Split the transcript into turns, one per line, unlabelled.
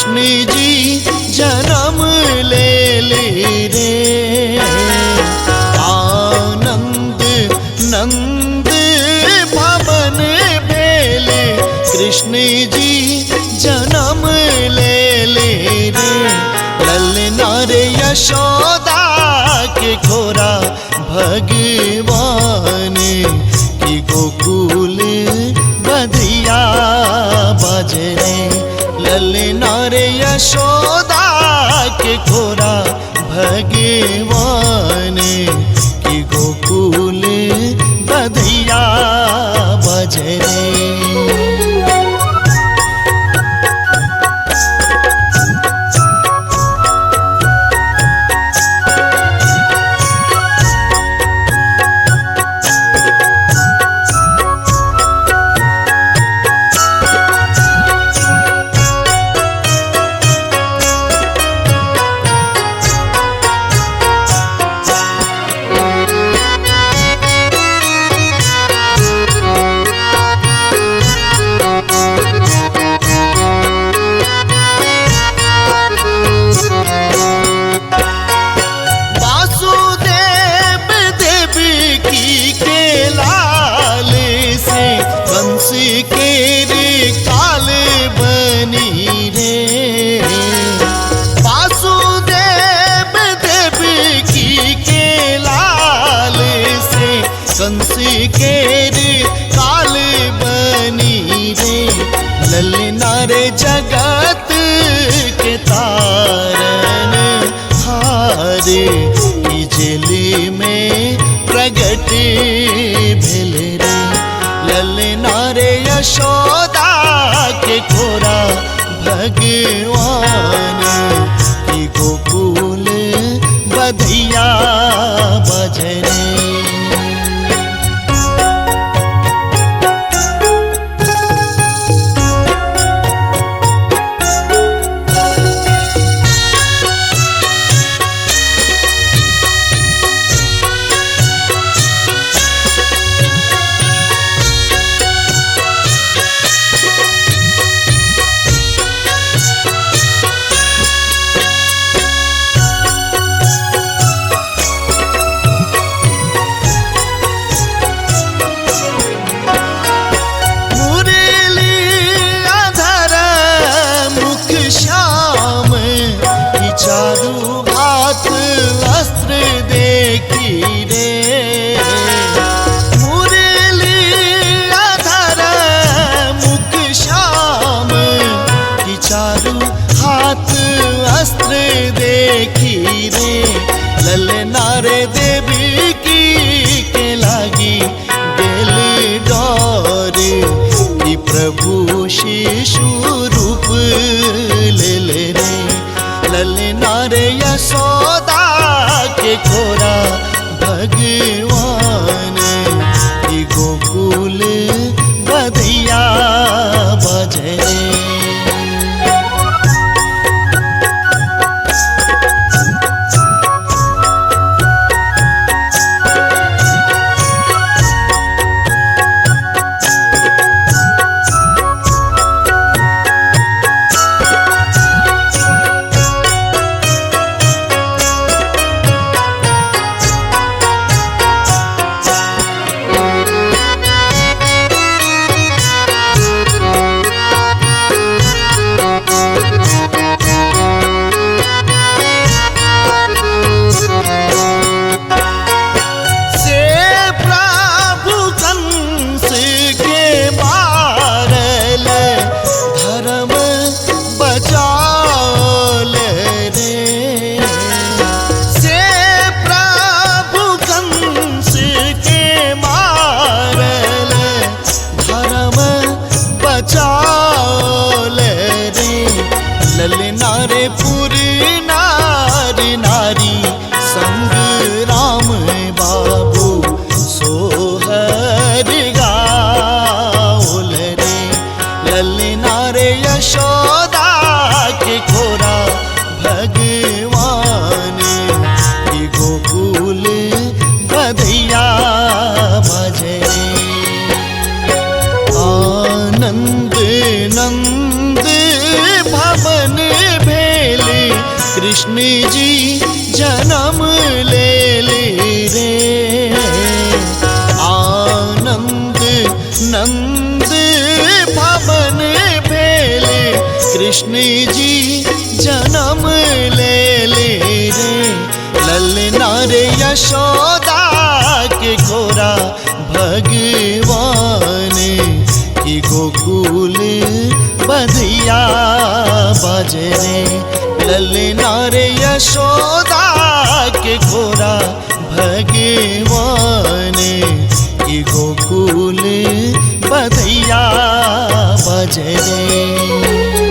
कृष्ण जी जन्म ले रे। आनंद नंद भवन भेले कृष्ण जी जन्म ले रे। ललना रे यशोदा के घोरा भगवान की गोकुल बधिया बजरे। ललना रे यशोदा के घोरा भगवान की गोकुल बधिया बजरे। के काल बनी रे। वासुदेव देवकी के लाल से कंस के काल बनी रे। ललना रे जगत के तारन हारे की जेल में प्रगट भेल रे। ललना रे यशोदा के घोरा भगवान की गोकुल बधिया बजरे। चारू हाथ अस्त्र देखी रे। मुरली आधार मुख श्याम की चारू हाथ अस्त्र देखी रे। ललना रे देवी की के लागी गेल डोर की प्रभु शिशु रूप ले रे। ललना रे यशोदा के घोरा भगवान की गोकुल बधिया बजरे। कृष्ण जी जन्म ले रे। आनंद नंद भवन भेले कृष्ण जी जन्म ले रे। ललना रे यशोदा के गोरा भगवान की गोकुल बधिया बजे रे। ललना रे यशोदा के गोरा भगवान की गोकुल बधिया बजे रे।